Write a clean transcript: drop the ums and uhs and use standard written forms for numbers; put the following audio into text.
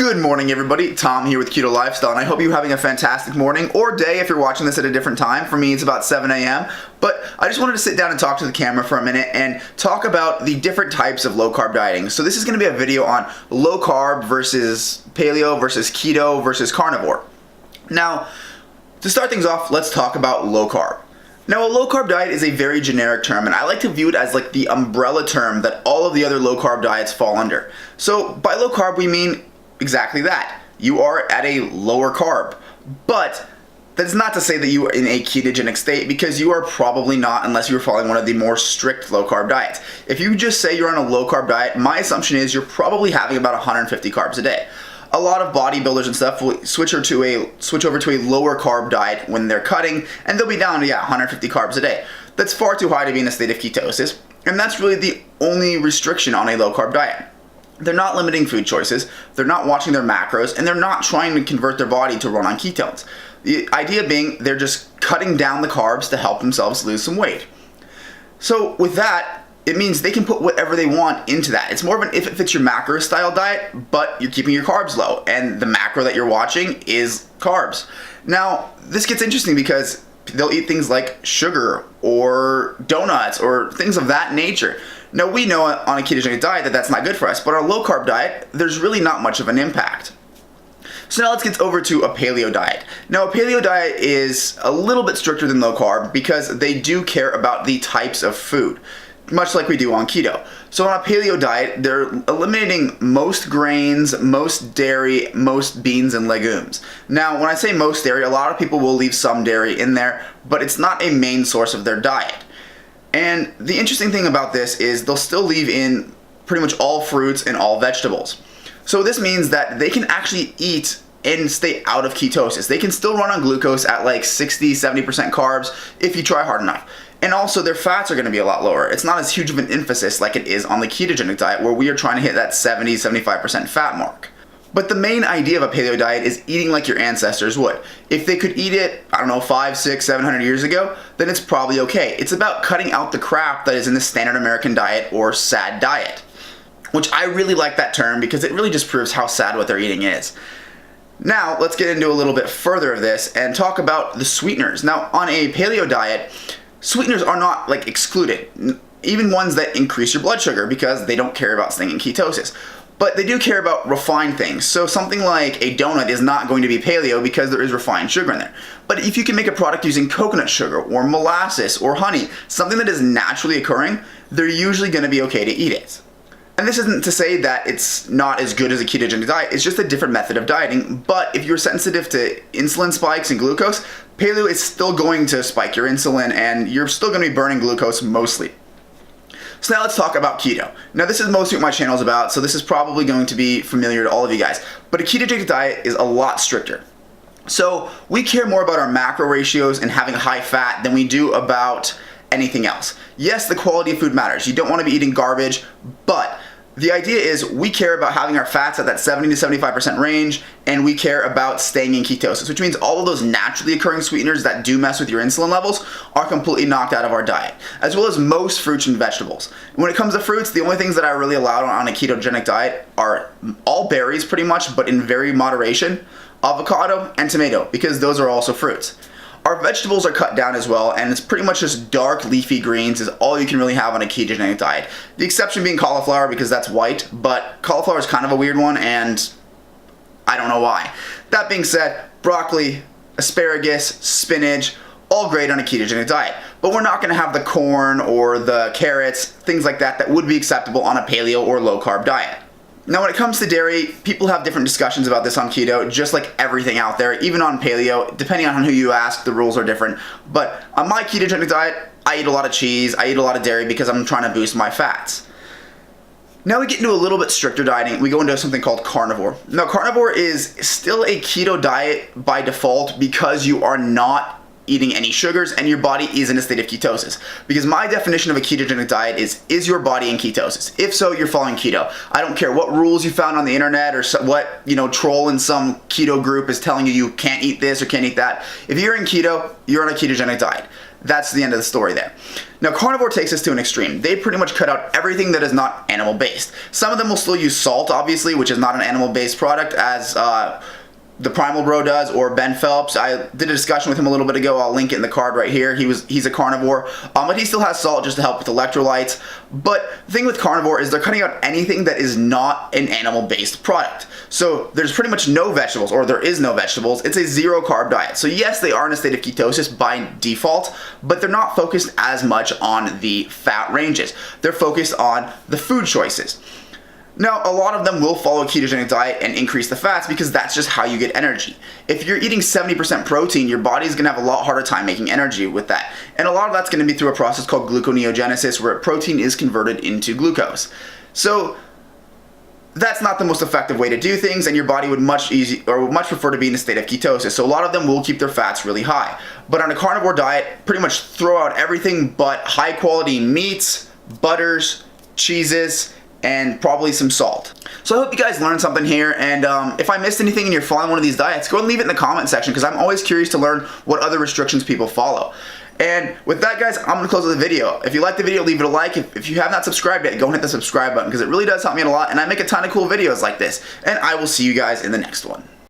Good morning, everybody. Tom here with Keto Lifestyle, and I hope you're having a fantastic morning or day if you're watching this at a different time. For me, it's about 7 a.m. But I just wanted to sit down and talk to the camera for a minute and talk about the different types of low-carb dieting. So this is going to be a video on low-carb versus paleo versus keto versus carnivore. Now, to start things off, let's talk about low-carb. Now, a low-carb diet is a very generic term, and I like to view it as like the umbrella term that all of the other low-carb diets fall under. So by low-carb, we mean exactly that. You are at a lower carb, but that's not to say that you are in a ketogenic state, because you are probably not unless you're following one of the more strict low-carb diets. If you just say you're on a low-carb diet, my assumption is you're probably having about 150 carbs a day. A lot of bodybuilders and stuff will switch over to a lower carb diet when they're cutting, and they'll be down to 150 carbs a day. That's far too high to be in a state of ketosis, and that's really the only restriction on a low-carb diet. They're not limiting food choices, they're not watching their macros, and they're not trying to convert their body to run on ketones. The idea being they're just cutting down the carbs to help themselves lose some weight. So with that, it means they can put whatever they want into that. It's more of an if it fits your macro style diet, but you're keeping your carbs low, and the macro that you're watching is carbs. Now, this gets interesting because they'll eat things like sugar or donuts or things of that nature. Now, we know on a ketogenic diet that that's not good for us, but on a low-carb diet, there's really not much of an impact. So now let's get over to a paleo diet. Now, a paleo diet is a little bit stricter than low-carb because they do care about the types of food, much like we do on keto. So on a paleo diet, they're eliminating most grains, most dairy, most beans and legumes. Now, when I say most dairy, a lot of people will leave some dairy in there, but it's not a main source of their diet. And the interesting thing about this is they'll still leave in pretty much all fruits and all vegetables. So this means that they can actually eat and stay out of ketosis. They can still run on glucose at like 60-70% carbs if you try hard enough. And also their fats are going to be a lot lower. It's not as huge of an emphasis like it is on the ketogenic diet, where we are trying to hit that 70-75% fat mark. But the main idea of a paleo diet is eating like your ancestors would. If they could eat it, 500, 600, 700 years ago, then it's probably okay. It's about cutting out the crap that is in the standard American diet or SAD diet, which I really like that term because it really just proves how sad what they're eating is. Now, let's get into a little bit further of this and talk about the sweeteners. Now, on a paleo diet, sweeteners are not like excluded, even ones that increase your blood sugar, because they don't care about staying in ketosis. But they do care about refined things. So something like a donut is not going to be paleo because there is refined sugar in there. But if you can make a product using coconut sugar or molasses or honey, something that is naturally occurring, they're usually going to be okay to eat it. And this isn't to say that it's not as good as a ketogenic diet, it's just a different method of dieting. But if you're sensitive to insulin spikes and glucose, paleo is still going to spike your insulin and you're still going to be burning glucose mostly. So now let's talk about keto. Now, this is mostly what my channel is about, so this is probably going to be familiar to all of you guys. But a ketogenic diet is a lot stricter. So we care more about our macro ratios and having high fat than we do about anything else. Yes, the quality of food matters. You don't want to be eating garbage, but the idea is we care about having our fats at that 70-75% range, and we care about staying in ketosis, which means all of those naturally occurring sweeteners that do mess with your insulin levels are completely knocked out of our diet, as well as most fruits and vegetables. And when it comes to fruits, the only things that I really allow on a ketogenic diet are all berries pretty much, but in very moderation, avocado and tomato, because those are also fruits. Our vegetables are cut down as well, and it's pretty much just dark leafy greens is all you can really have on a ketogenic diet. The exception being cauliflower, because that's white, but cauliflower is kind of a weird one, and I don't know why. That being said, broccoli, asparagus, spinach, all great on a ketogenic diet. But we're not going to have the corn or the carrots, things like that would be acceptable on a paleo or low carb diet. Now, when it comes to dairy, people have different discussions about this on keto, just like everything out there, even on paleo. Depending on who you ask, the rules are different. But on my ketogenic diet, I eat a lot of cheese, I eat a lot of dairy because I'm trying to boost my fats. Now we get into a little bit stricter dieting. We go into something called carnivore. Now, carnivore is still a keto diet by default because you are not eating any sugars and your body is in a state of ketosis. Because my definition of a ketogenic diet is your body in ketosis? If so, you're following keto. I don't care what rules you found on the internet or what troll in some keto group is telling you can't eat this or can't eat that. If you're in keto, you're on a ketogenic diet. That's the end of the story there. Now, carnivore takes us to an extreme. They pretty much cut out everything that is not animal-based. Some of them will still use salt, obviously, which is not an animal-based product, as the Primal Bro does, or Ben Phelps. I did a discussion with him a little bit ago. I'll link it in the card right here. He's a carnivore, but he still has salt just to help with electrolytes. But the thing with carnivore is they're cutting out anything that is not an animal-based product. So there's pretty much no vegetables, or there is no vegetables. It's a zero carb diet. So yes, they are in a state of ketosis by default, but they're not focused as much on the fat ranges. They're focused on the food choices. Now, a lot of them will follow a ketogenic diet and increase the fats because that's just how you get energy. If you're eating 70% protein, your body's going to have a lot harder time making energy with that. And a lot of that's going to be through a process called gluconeogenesis, where protein is converted into glucose. So that's not the most effective way to do things, and your body would much prefer to be in a state of ketosis. So a lot of them will keep their fats really high. But on a carnivore diet, pretty much throw out everything but high quality meats, butters, cheeses, and probably some salt. So I hope you guys learned something here, and if I missed anything and you're following one of these diets, go and leave it in the comment section, because I'm always curious to learn what other restrictions people follow. And with that, guys, I'm going to close the video. If you like the video, leave it a like. If you have not subscribed yet, go and hit the subscribe button, because it really does help me out a lot, and I make a ton of cool videos like this. And I will see you guys in the next one.